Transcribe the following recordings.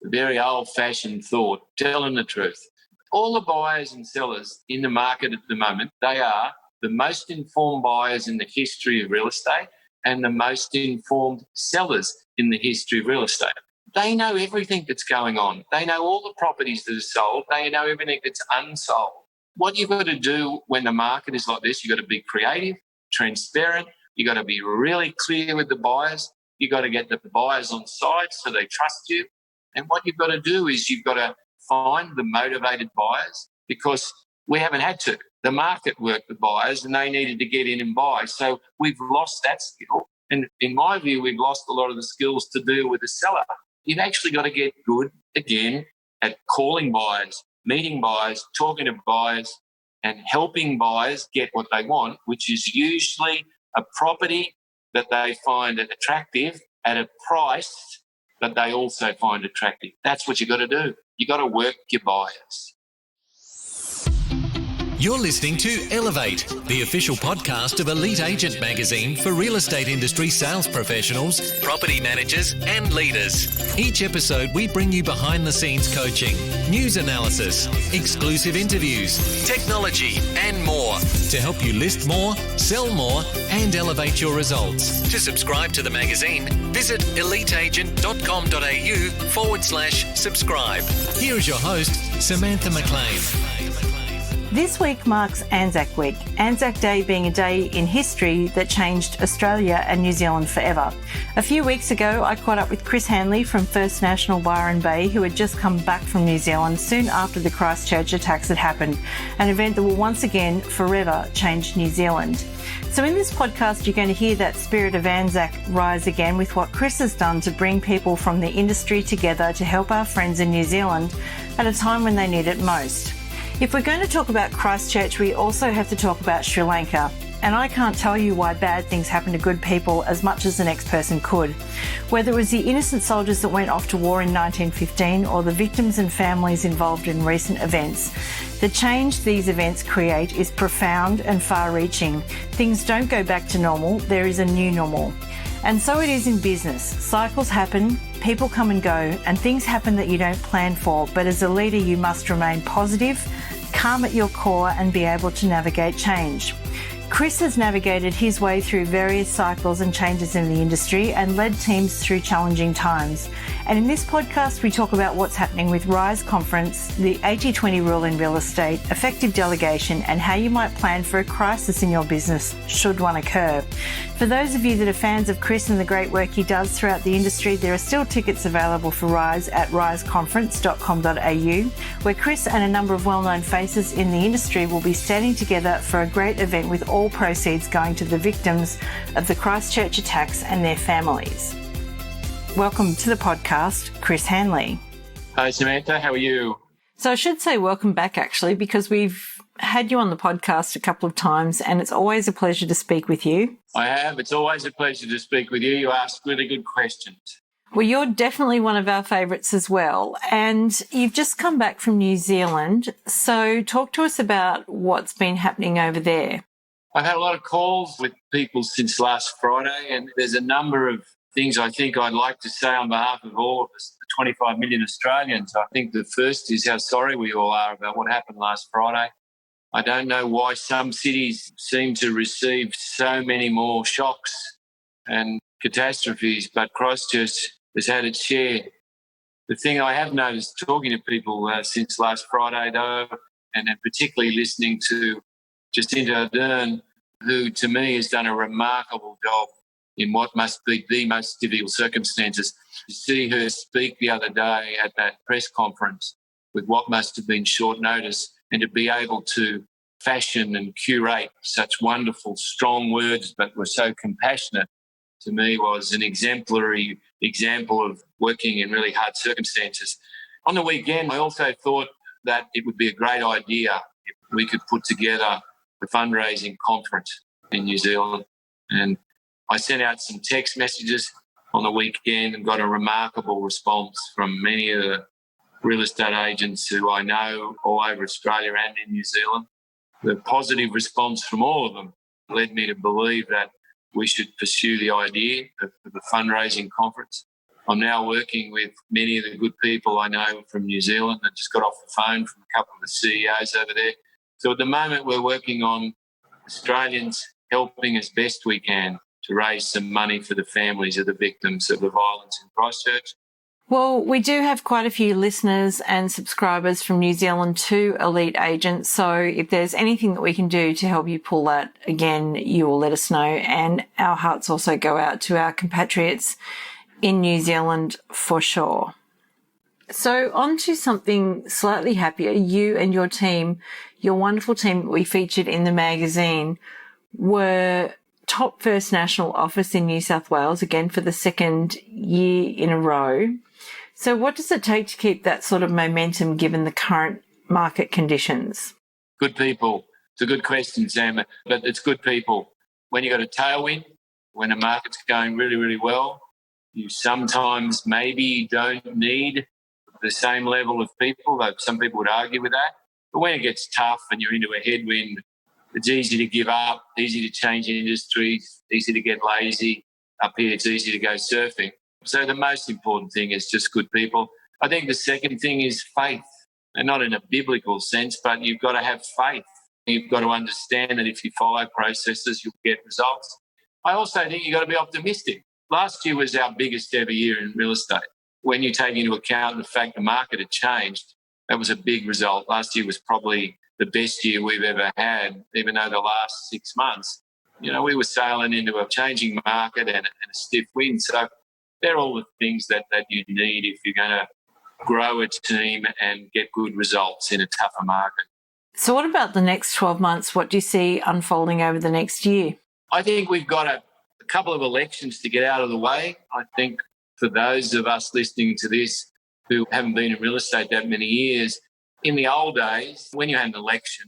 very old-fashioned thought, telling the truth. All the buyers and sellers in the market at the moment, they are the most informed buyers in the history of real estate and the most informed sellers in the history of real estate. They know everything that's going on. They know all the properties that are sold. They know everything that's unsold. What you've got to do when the market is like this, you've got to be creative, transparent. You've got to be really clear with the buyers. You've got to get the buyers on side so they trust you. And what you've got to do is you've got to find the motivated buyers, because we haven't had to. The market worked the buyers and they needed to get in and buy. So we've lost that skill. And in my view, we've lost a lot of the skills to deal with the seller. You've actually got to get good, again, at calling buyers, meeting buyers, talking to buyers, and helping buyers get what they want, which is usually a property that they find attractive at a price that they also find attractive. That's what you've got to do. You've got to work your buyers. You're listening to Elevate, the official podcast of Elite Agent magazine for real estate industry sales professionals, property managers and leaders. Each episode we bring you behind the scenes coaching, news analysis, exclusive interviews, technology and more to help you list more, sell more and elevate your results. To subscribe to the magazine, visit eliteagent.com.au/subscribe. Here is your host, Samantha McLean. This week marks Anzac Week, Anzac Day being a day in history that changed Australia and New Zealand forever. A few weeks ago, I caught up with Chris Hanley from First National Byron Bay, who had just come back from New Zealand soon after the Christchurch attacks had happened, an event that will once again forever change New Zealand. So in this podcast, you're going to hear that spirit of Anzac rise again with what Chris has done to bring people from the industry together to help our friends in New Zealand at a time when they need it most. If we're going to talk about Christchurch, we also have to talk about Sri Lanka. And I can't tell you why bad things happen to good people as much as the next person could. Whether it was the innocent soldiers that went off to war in 1915 or the victims and families involved in recent events, the change these events create is profound and far-reaching. Things don't go back to normal, there is a new normal. And so it is in business. Cycles happen, people come and go, and things happen that you don't plan for. But as a leader, you must remain positive, calm at your core, and be able to navigate change. Chris has navigated his way through various cycles and changes in the industry and led teams through challenging times. And in this podcast, we talk about what's happening with RISE Conference, the 80-20 rule in real estate, effective delegation, and how you might plan for a crisis in your business should one occur. For those of you that are fans of Chris and the great work he does throughout the industry, there are still tickets available for RISE at riseconference.com.au, where Chris and a number of well-known faces in the industry will be standing together for a great event with all proceeds going to the victims of the Christchurch attacks and their families. Welcome to the podcast, Chris Hanley. Hi, Samantha. How are you? So I should say welcome back, actually, because we've had you on the podcast a couple of times and it's always a pleasure to speak with you. I have. It's always a pleasure to speak with you. You ask really good questions. Well, you're definitely one of our favourites as well. And you've just come back from New Zealand. So talk to us about what's been happening over there. I've had a lot of calls with people since last Friday, and there's a number of things I think I'd like to say on behalf of all of us, the 25 million Australians. I think the first is how sorry we all are about what happened last Friday. I don't know why some cities seem to receive so many more shocks and catastrophes, but Christchurch has had its share. The thing I have noticed talking to people since last Friday, though, and particularly listening to Jacinta Ardern, who to me has done a remarkable job in what must be the most difficult circumstances. To see her speak the other day at that press conference with what must have been short notice, and to be able to fashion and curate such wonderful, strong words but were so compassionate, to me was an exemplary example of working in really hard circumstances. On the weekend, I also thought that it would be a great idea if we could put together a fundraising conference in New Zealand. And I sent out some text messages on the weekend and got a remarkable response from many of the real estate agents who I know all over Australia and in New Zealand. The positive response from all of them led me to believe that we should pursue the idea of a fundraising conference. I'm now working with many of the good people I know from New Zealand. I just got off the phone from a couple of the CEOs over there. So at the moment, we're working on Australians helping as best we can to raise some money for the families of the victims of the violence in Christchurch. Well, we do have quite a few listeners and subscribers from New Zealand to Elite Agents. So if there's anything that we can do to help you pull that, again, you will let us know. And our hearts also go out to our compatriots in New Zealand for sure. So on to something slightly happier. You and your team, your wonderful team that we featured in the magazine, were top First National office in New South Wales, again for the second year in a row. So what does it take to keep that sort of momentum given the current market conditions? Good people. It's a good question, Sam, but it's good people. When you got a tailwind, when the market's going really, really well, you sometimes maybe don't need the same level of people, though some people would argue with that. But when it gets tough and you're into a headwind, it's easy to give up, easy to change industries, easy to get lazy. Up here, it's easy to go surfing. So the most important thing is just good people. I think the second thing is faith, and not in a biblical sense, but you've got to have faith. You've got to understand that if you follow processes, you'll get results. I also think you've got to be optimistic. Last year was our biggest ever year in real estate. When you take into account the fact the market had changed, that was a big result. Last year was probably the best year we've ever had, even though the last 6 months, we were sailing into a changing market and a stiff wind. So they're all the things that you need if you're going to grow a team and get good results in a tougher market. So what about the next 12 months? What do you see unfolding over the next year? I think we've got a couple of elections to get out of the way. I think for those of us listening to this who haven't been in real estate that many years, in the old days, when you had an election,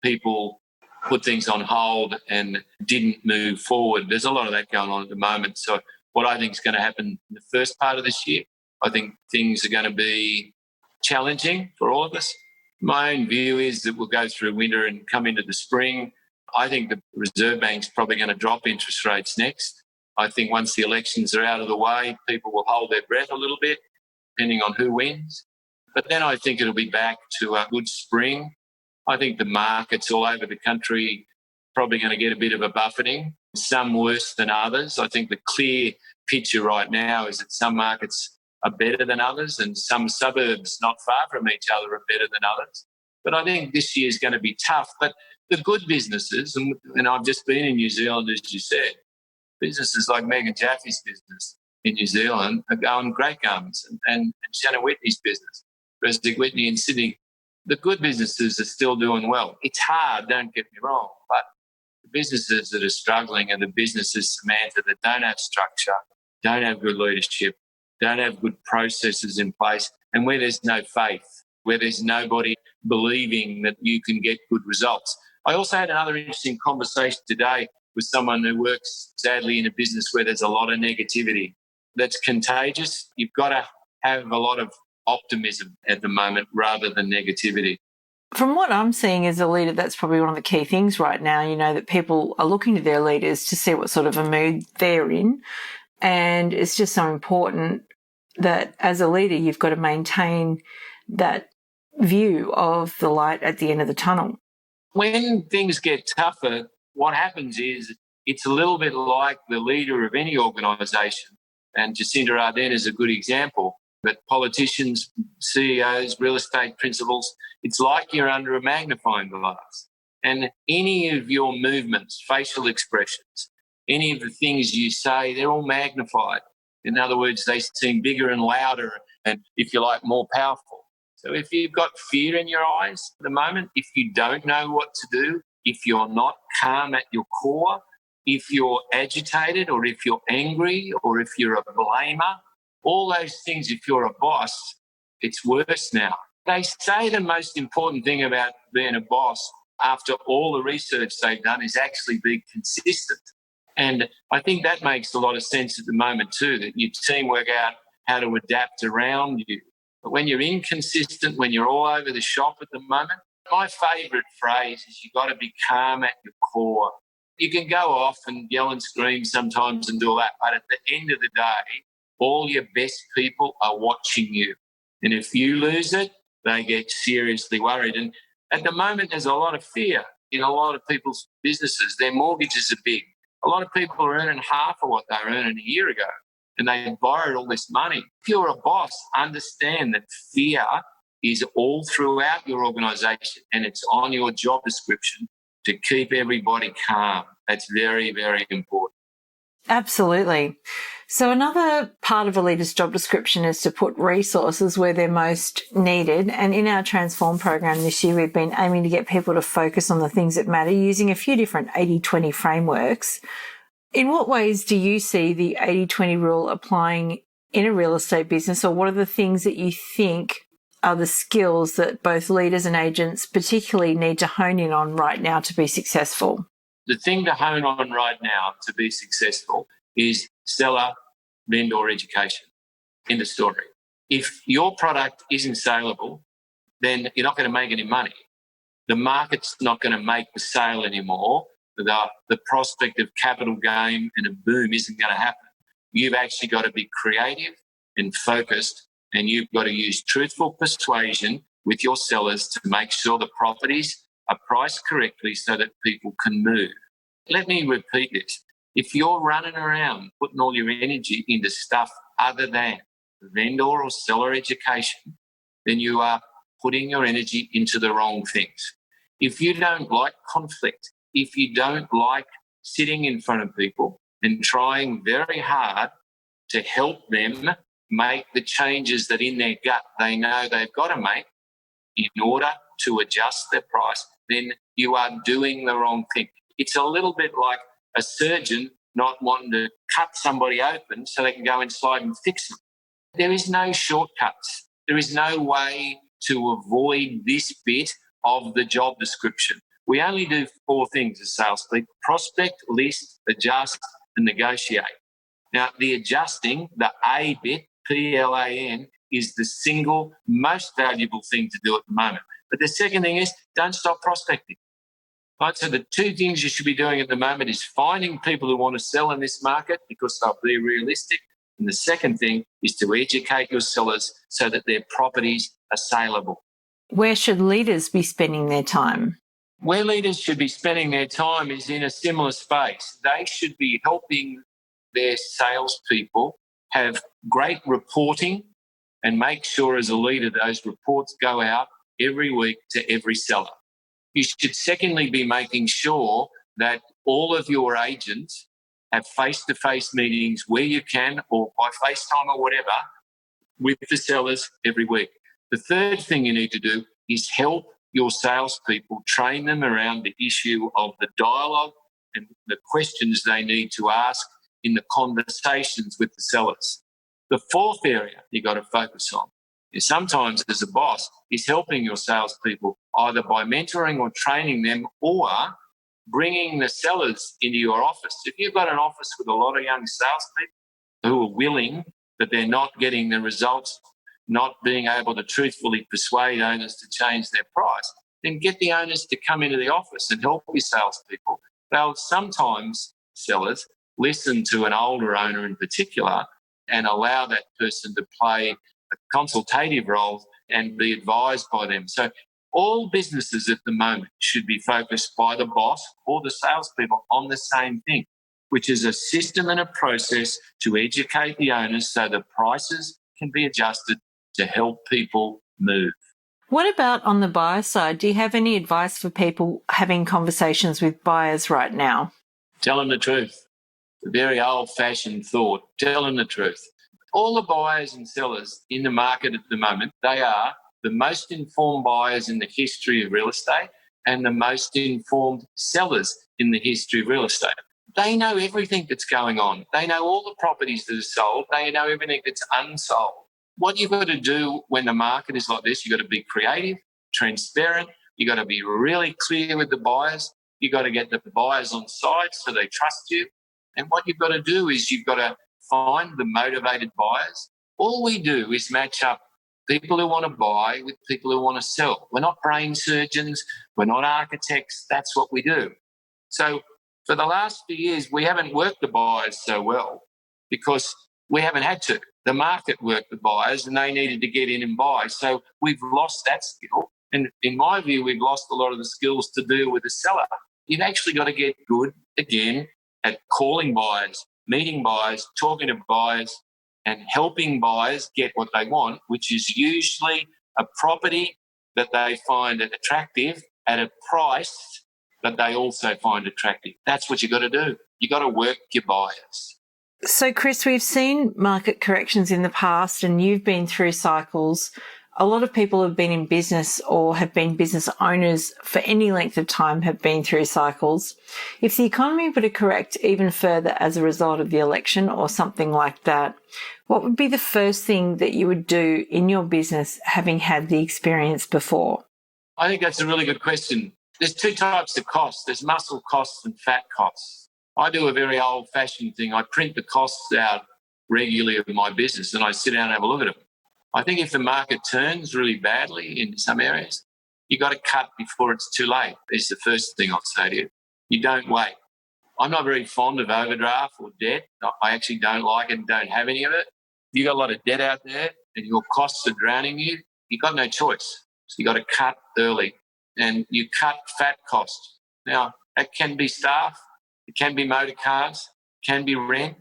people put things on hold and didn't move forward. There's a lot of that going on at the moment. So what I think is going to happen in the first part of this year, I think things are going to be challenging for all of us. My own view is that we'll go through winter and come into the spring. I think the Reserve Bank's probably going to drop interest rates next. I think once the elections are out of the way, people will hold their breath a little bit, depending on who wins. But then I think it'll be back to a good spring. I think the markets all over the country probably going to get a bit of a buffeting, some worse than others. I think the clear picture right now is that some markets are better than others and some suburbs not far from each other are better than others. But I think this year is going to be tough. But the good businesses, and I've just been in New Zealand, as you said, businesses like Megan Jaffe's business in New Zealand are going great guns, and Shannon Whitney's business, President Whitney in Sydney. The good businesses are still doing well. It's hard, don't get me wrong, but the businesses that are struggling are the businesses, Samantha, that don't have structure, don't have good leadership, don't have good processes in place, and where there's no faith, where there's nobody believing that you can get good results. I also had another interesting conversation today with someone who works, sadly, in a business where there's a lot of negativity. That's contagious. You've got to have a lot of optimism at the moment rather than negativity. From what I'm seeing as a leader, that's probably one of the key things right now, that people are looking to their leaders to see what sort of a mood they're in. And it's just so important that as a leader, you've got to maintain that view of the light at the end of the tunnel. When things get tougher, what happens is it's a little bit like the leader of any organisation, and Jacinda Ardern is a good example, but politicians, CEOs, real estate principals, it's like you're under a magnifying glass. And any of your movements, facial expressions, any of the things you say, they're all magnified. In other words, they seem bigger and louder and, if you like, more powerful. So if you've got fear in your eyes at the moment, if you don't know what to do, if you're not calm at your core, if you're agitated or if you're angry or if you're a blamer, all those things, if you're a boss, it's worse now. They say the most important thing about being a boss, after all the research they've done, is actually be consistent. And I think that makes a lot of sense at the moment too, that your team work out how to adapt around you. But when you're inconsistent, when you're all over the shop at the moment, my favourite phrase is you've got to be calm at your core. You can go off and yell and scream sometimes and do all that, but at the end of the day, All your best people are watching you. And if you lose it, they get seriously worried. And at the moment, there's a lot of fear in a lot of people's businesses. Their mortgages are big. A lot of people are earning half of what they were earning a year ago, and they borrowed all this money. If you're a boss, understand that fear is all throughout your organisation, and it's on your job description to keep everybody calm. That's very, very important. Absolutely. So another part of a leader's job description is to put resources where they're most needed. And in our Transform program this year, we've been aiming to get people to focus on the things that matter using a few different 80-20 frameworks. In what ways do you see the 80-20 rule applying in a real estate business, or what are the things that you think are the skills that both leaders and agents particularly need to hone in on right now to be successful? The thing to hone on right now to be successful is seller vendor education in the story. If your product isn't saleable, then you're not going to make any money. The market's not going to make the sale anymore. The prospect of capital gain and a boom isn't going to happen. You've actually got to be creative and focused, and you've got to use truthful persuasion with your sellers to make sure the properties are priced correctly so that people can move. Let me repeat this. If you're running around putting all your energy into stuff other than vendor or seller education, then you are putting your energy into the wrong things. If you don't like conflict, if you don't like sitting in front of people and trying very hard to help them make the changes that in their gut they know they've got to make in order to adjust their price, then you are doing the wrong thing. It's a little bit like a surgeon not wanting to cut somebody open so they can go inside and fix them. There is no shortcuts. There is no way to avoid this bit of the job description. We only do 4 things as salespeople: prospect, list, adjust, and negotiate. Now, the adjusting, the A bit, PLAN, is the single most valuable thing to do at the moment. But the second thing is don't stop prospecting. Right, so the 2 things you should be doing at the moment is finding people who want to sell in this market because they'll be realistic. And the second thing is to educate your sellers so that their properties are saleable. Where should leaders be spending their time? Where leaders should be spending their time is in a similar space. They should be helping their salespeople have great reporting and make sure as a leader those reports go out every week to every seller. You should secondly be making sure that all of your agents have face-to-face meetings where you can, or by FaceTime or whatever, with the sellers every week. The third thing you need to do is help your salespeople, train them around the issue of the dialogue and the questions they need to ask in the conversations with the sellers. The fourth area you got to focus on is sometimes as a boss is helping your salespeople either by mentoring or training them or bringing the sellers into your office. If you've got an office with a lot of young salespeople who are willing, but they're not getting the results, not being able to truthfully persuade owners to change their price, then get the owners to come into the office and help your salespeople. They'll sometimes, sellers, listen to an older owner in particular and allow that person to play a consultative role and be advised by them. So all businesses at the moment should be focused by the boss or the salespeople on the same thing, which is a system and a process to educate the owners so the prices can be adjusted to help people move. What about on the buyer side? Do you have any advice for people having conversations with buyers right now? Tell them the truth. A very old-fashioned thought. Tell them the truth. All the buyers and sellers in the market at the moment, they are the most informed buyers in the history of real estate and the most informed sellers in the history of real estate. They know everything that's going on. They know all the properties that are sold. They know everything that's unsold. What you've got to do when the market is like this, you've got to be creative, transparent. You've got to be really clear with the buyers. You've got to get the buyers on side so they trust you. And what you've got to do is you've got to find the motivated buyers. All we do is match up people who want to buy with people who want to sell. We're not brain surgeons. We're not architects. That's what we do. So for the last few years, we haven't worked the buyers so well because We haven't had to. The market worked the buyers and they needed to get in and buy. So we've lost that skill. And in my view, we've lost a lot of the skills to deal with the seller. You've actually got to get good again at calling buyers, meeting buyers, talking to buyers, and helping buyers get what they want, which is usually a property that they find attractive at a price that they also find attractive. That's what you've got to do. You've got to work your buyers. So, Chris, we've seen market corrections in the past and you've been through cycles. A lot of people have been in business or have been business owners for any length of time have been through cycles. If the economy were to correct even further as a result of the election or something like that, what would be the first thing that you would do in your business having had the experience before? I think that's a really good question. There's two types of costs. There's muscle costs and fat costs. I do a very old-fashioned thing. I print the costs out regularly of my business and I sit down and have a look at them. I think if the market turns really badly in some areas, you've got to cut before it's too late, is the first thing I'd say to you. You don't wait. I'm not very fond of overdraft or debt. I actually don't like it and don't have any of it. If you've got a lot of debt out there and your costs are drowning you, you've got no choice. So you've got to cut early and you cut fat costs. Now, that can be staff, it can be motor cars, it can be rent.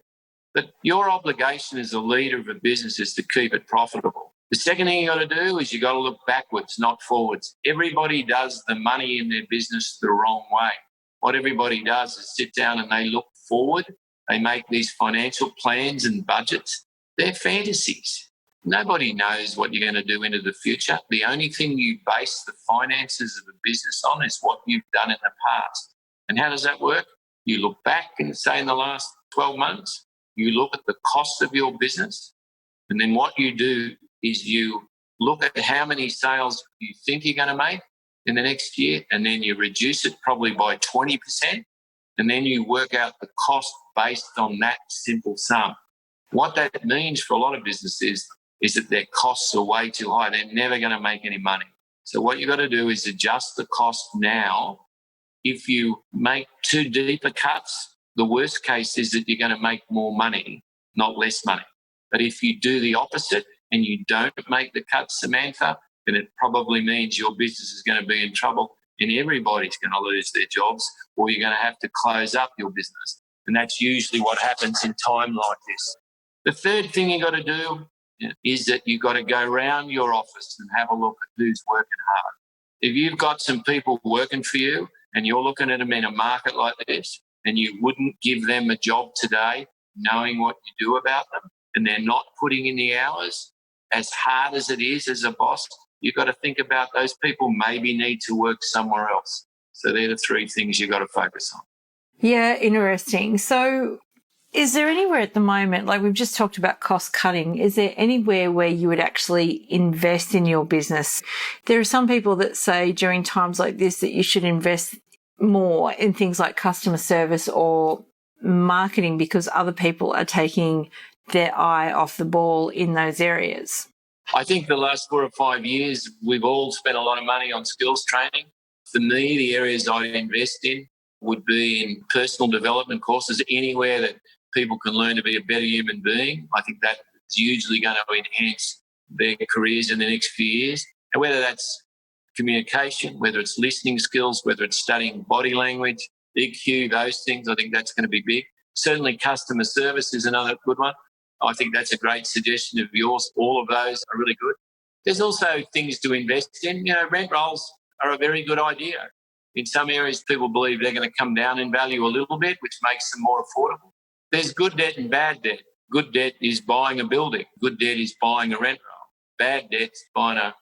But your obligation as a leader of a business is to keep it profitable. The second thing you got to do is you got to look backwards, not forwards. Everybody does the money in their business the wrong way. What everybody does is sit down and they look forward. They make these financial plans and budgets. They're fantasies. Nobody knows what you're going to do into the future. The only thing you base the finances of a business on is what you've done in the past. And how does that work? You look back and say in the last 12 months, you look at the cost of your business, and then what you do is you look at how many sales you think you're going to make in the next year, and then you reduce it probably by 20%, and then you work out the cost based on that simple sum. What that means for a lot of businesses is that their costs are way too high. They're never going to make any money. So what you've got to do is adjust the cost now. If you make too deep a cuts, the worst case is that you're going to make more money, not less money. But if you do the opposite and you don't make the cuts, Samantha, then it probably means your business is going to be in trouble and everybody's going to lose their jobs, or you're going to have to close up your business. And that's usually what happens in time like this. The third thing you've got to do is that you've got to go around your office and have a look at who's working hard. If you've got some people working for you and you're looking at them in a market like this, and you wouldn't give them a job today knowing what you do about them, and they're not putting in the hours, as hard as it is as a boss, you've got to think about those people maybe need to work somewhere else. So they're the three things you've got to focus on. Yeah, interesting. So is there anywhere at the moment, like we've just talked about cost cutting, is there anywhere where you would actually invest in your business? There are some people that say during times like this that you should invest more in things like customer service or marketing because other people are taking their eye off the ball in those areas. I think the last 4 or 5 years, we've all spent a lot of money on skills training. For me, the areas I'd invest in would be in personal development courses, anywhere that people can learn to be a better human being. I think that is usually going to enhance their careers in the next few years. And whether that's communication, whether it's listening skills, whether it's studying body language, EQ, those things, I think that's going to be big. Certainly customer service is another good one. I think that's a great suggestion of yours. All of those are really good. There's also things to invest in. Rent rolls are a very good idea. In some areas, people believe they're going to come down in value a little bit, which makes them more affordable. There's good debt and bad debt. Good debt is buying a building. Good debt is buying a rent roll. Bad debt's buying a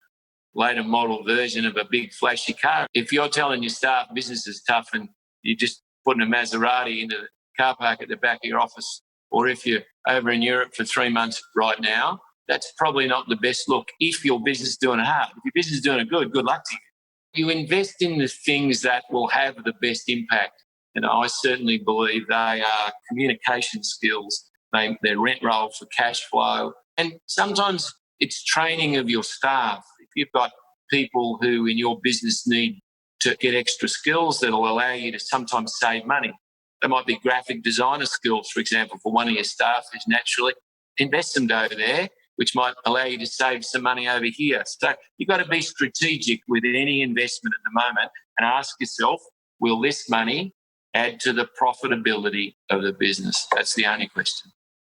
later model version of a big flashy car. If you're telling your staff business is tough and you're just putting a Maserati into the car park at the back of your office, or if you're over in Europe for 3 months right now, that's probably not the best look if your business is doing it hard. If your business is doing it good luck to you. You invest in the things that will have the best impact. And I certainly believe they are communication skills, they're rent roll for cash flow. And sometimes it's training of your staff. If you've got people who in your business need to get extra skills that will allow you to sometimes save money. They might be graphic designer skills, for example, for one of your staff who's naturally. invest some dough there, which might allow you to save some money over here. So you've got to be strategic with any investment at the moment and ask yourself, will this money add to the profitability of the business? That's the only question.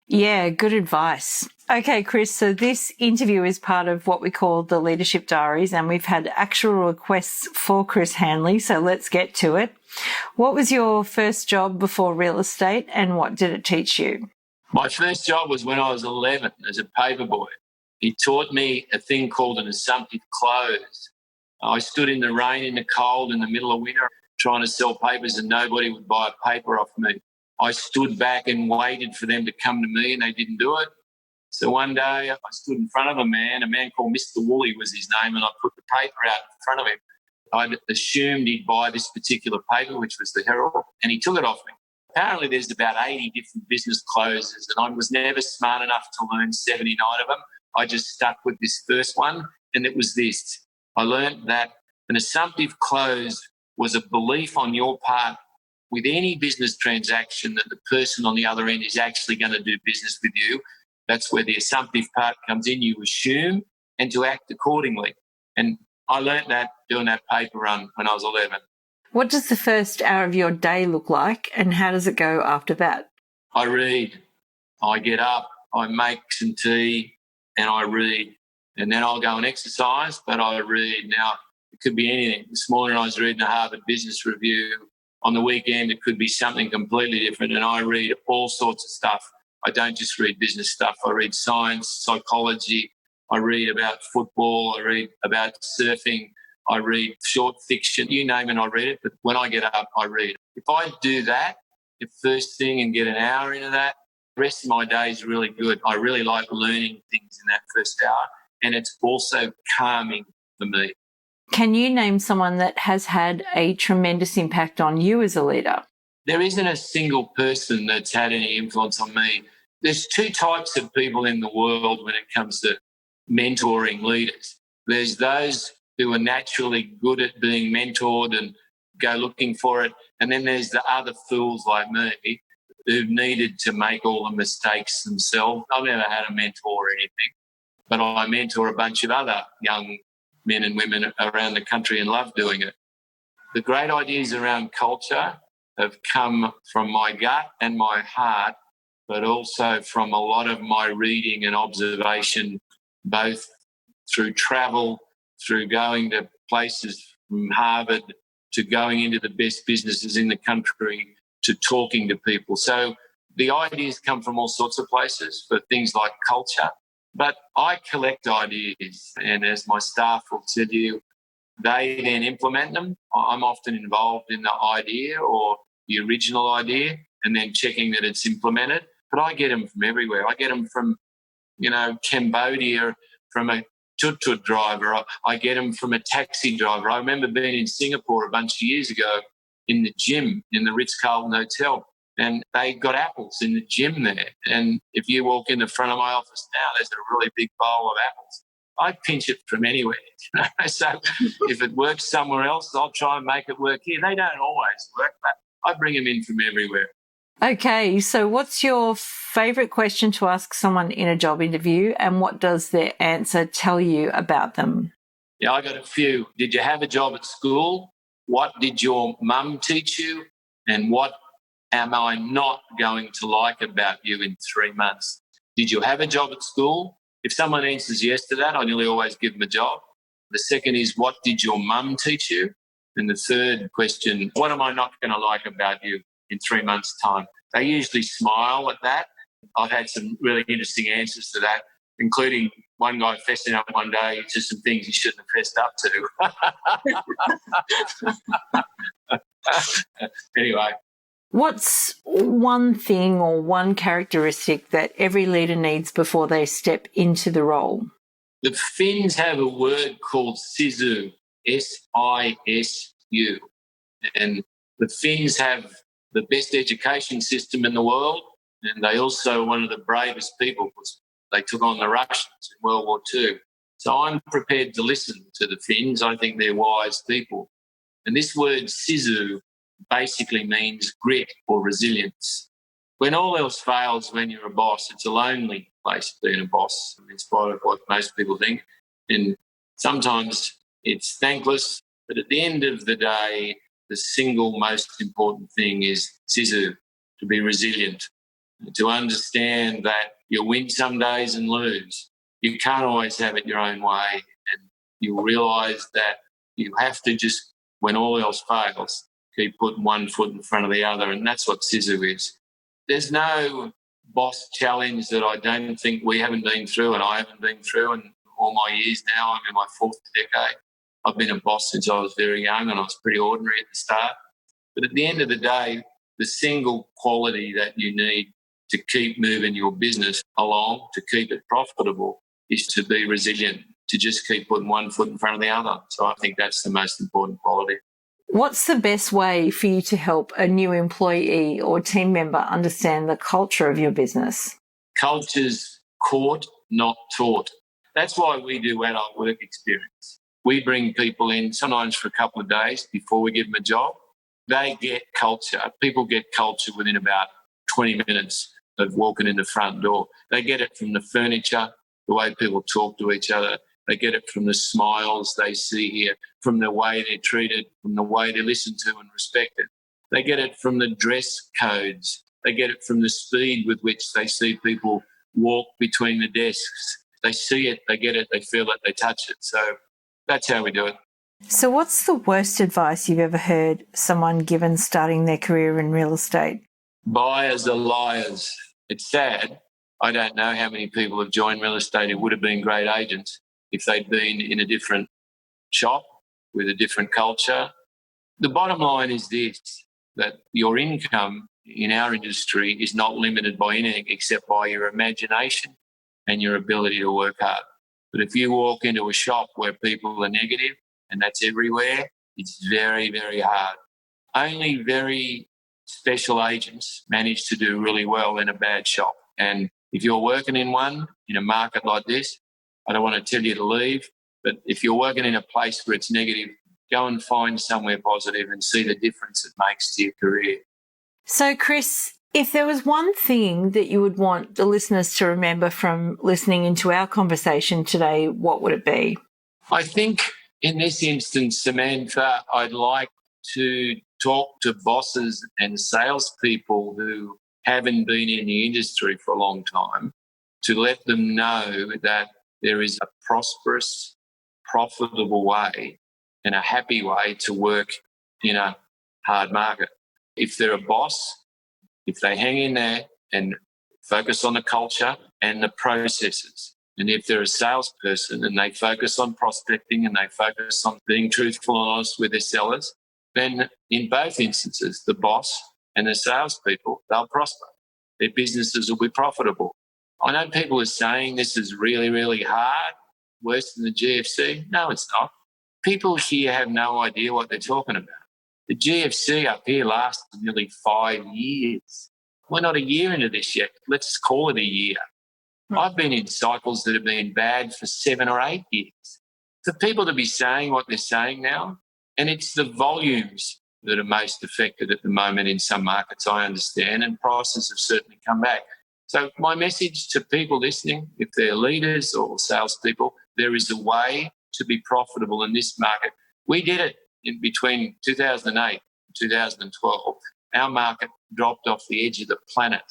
Yeah, good advice. Okay, Chris, so this interview is part of what we call the Leadership Diaries, and we've had actual requests for Chris Hanley, so let's get to it. What was your first job before real estate, and what did it teach you? My first job was when I was 11 as a paperboy. He taught me a thing called an assumptive close. I stood in the rain, in the cold, in the middle of winter, trying to sell papers, and nobody would buy a paper off me. I stood back and waited for them to come to me, and they didn't do it. So one day I stood in front of a man called Mr. Woolley was his name, and I put the paper out in front of him. I'd assumed he'd buy this particular paper, which was the Herald, and he took it off me. Apparently there's about 80 different business closes, and I was never smart enough to learn 79 of them. I just stuck with this first one, and it was this. I learned that an assumptive close was a belief on your part with any business transaction that the person on the other end is actually going to do business with you. That's where the assumptive part comes in. You assume and to act accordingly. And I learnt that doing that paper run when I was 11. What does the first hour of your day look like, and how does it go after that? I read. I get up, I make some tea, and I read. And then I'll go and exercise, but I read. Now, it could be anything. This morning I was reading a Harvard Business Review. On the weekend, it could be something completely different, and I read all sorts of stuff. I don't just read business stuff. I read science, psychology. I read about football. I read about surfing. I read short fiction. You name it, I read it. But when I get up, I read. If I do that, the first thing, and get an hour into that, the rest of my day is really good. I really like learning things in that first hour, and it's also calming for me. Can you name someone that has had a tremendous impact on you as a leader? There isn't a single person that's had any influence on me. There's two types of people in the world when it comes to mentoring leaders. There's those who are naturally good at being mentored and go looking for it. And then there's the other fools like me who've needed to make all the mistakes themselves. I've never had a mentor or anything, but I mentor a bunch of other young men and women around the country and love doing it. The great ideas around culture have come from my gut and my heart, but also from a lot of my reading and observation, both through travel, through going to places from Harvard, to going into the best businesses in the country, to talking to people. So the ideas come from all sorts of places for things like culture. But I collect ideas, and as my staff will tell you, they then implement them. I'm often involved in the idea or the original idea and then checking that it's implemented. But I get them from everywhere. I get them from, Cambodia, from a tuk-tuk driver. I get them from a taxi driver. I remember being in Singapore a bunch of years ago in the gym in the Ritz-Carlton Hotel, and they got apples in the gym there. And if you walk in the front of my office now, there's a really big bowl of apples. I pinch it from anywhere. So if it works somewhere else, I'll try and make it work here. They don't always work, but I bring them in from everywhere. Okay, so what's your favourite question to ask someone in a job interview, and what does their answer tell you about them? Yeah, I got a few. Did you have a job at school? What did your mum teach you? And what am I not going to like about you in 3 months? Did you have a job at school? If someone answers yes to that, I nearly always give them a job. The second is, what did your mum teach you? And the third question, what am I not going to like about you in 3 months' time? They usually smile at that. I've had some really interesting answers to that, including one guy fessing up one day to some things he shouldn't have fessed up to. Anyway. What's one thing or one characteristic that every leader needs before they step into the role? The Finns have a word called sisu, S-I-S-U. And the Finns have the best education system in the world, and they also are one of the bravest people because they took on the Russians in World War II. So I'm prepared to listen to the Finns. I think they're wise people. And this word sisu basically means grit or resilience. When all else fails when you're a boss, it's a lonely place, being a boss, in spite of what most people think. And sometimes it's thankless, but at the end of the day, the single most important thing is sisu, to be resilient, to understand that you win some days and lose. You can't always have it your own way, and you'll realise that you have to just, when all else fails, keep putting one foot in front of the other, and that's what sisu is. There's no boss challenge that I don't think we haven't been through and I haven't been through in all my years now. I'm in my 4th decade. I've been a boss since I was very young, and I was pretty ordinary at the start. But at the end of the day, the single quality that you need to keep moving your business along, to keep it profitable, is to be resilient, to just keep putting one foot in front of the other. So I think that's the most important quality. What's the best way for you to help a new employee or team member understand the culture of your business? Culture's caught, not taught. That's why we do adult work experience. We bring people in sometimes for a couple of days before we give them a job. They get culture. People get culture within about 20 minutes of walking in the front door. They get it from the furniture, the way people talk to each other. They get it from the smiles they see here, from the way they're treated, from the way they're listened to and respected. They get it from the dress codes. They get it from the speed with which they see people walk between the desks. They see it, they get it, they feel it, they touch it. So that's how we do it. So what's the worst advice you've ever heard someone given starting their career in real estate? Buyers are liars. It's sad. I don't know how many people have joined real estate who would have been great agents if they'd been in a different shop with a different culture. The bottom line is this, that your income in our industry is not limited by anything except by your imagination and your ability to work hard. But if you walk into a shop where people are negative, and that's everywhere, it's very, very hard. Only very special agents manage to do really well in a bad shop. And if you're working in one, in a market like this, I don't want to tell you to leave, but if you're working in a place where it's negative, go and find somewhere positive and see the difference it makes to your career. So, Chris, if there was one thing that you would want the listeners to remember from listening into our conversation today, what would it be? I think in this instance, Samantha, I'd like to talk to bosses and salespeople who haven't been in the industry for a long time, to let them know that there is a prosperous, profitable way and a happy way to work in a hard market. If they're a boss, if they hang in there and focus on the culture and the processes, and if they're a salesperson and they focus on prospecting and they focus on being truthful and honest with their sellers, then in both instances, the boss and the salespeople, they'll prosper. Their businesses will be profitable. I know people are saying this is really, really hard, worse than the GFC. No, it's not. People here have no idea what they're talking about. The GFC up here lasted nearly 5 years. We're not a year into this yet. Let's call it a year. I've been in cycles that have been bad for 7 or 8 years. For people to be saying what they're saying now, and it's the volumes that are most affected at the moment in some markets, I understand, and prices have certainly come back. So my message to people listening, if they're leaders or salespeople, there is a way to be profitable in this market. We did it in between 2008 and 2012. Our market dropped off the edge of the planet,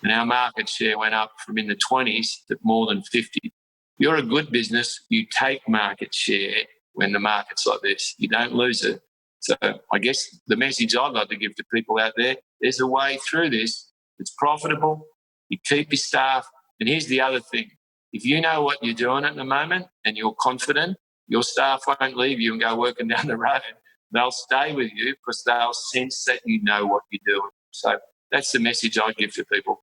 and our market share went up from in the 20s to more than 50. You're a good business. You take market share when the market's like this. You don't lose it. So I guess the message I'd like to give to people out there, there's a way through this. It's profitable. You keep your staff. And here's the other thing. If you know what you're doing at the moment and you're confident, your staff won't leave you and go working down the road. They'll stay with you because they'll sense that you know what you're doing. So that's the message I give to people.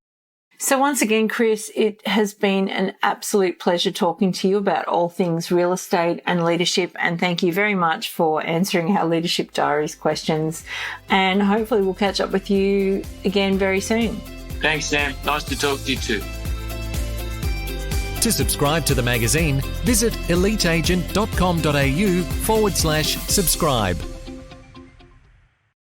So once again, Chris, it has been an absolute pleasure talking to you about all things real estate and leadership. And thank you very much for answering our Leadership Diaries questions. And hopefully we'll catch up with you again very soon. Thanks, Sam. Nice to talk to you too. To subscribe to the magazine, visit eliteagent.com.au/subscribe.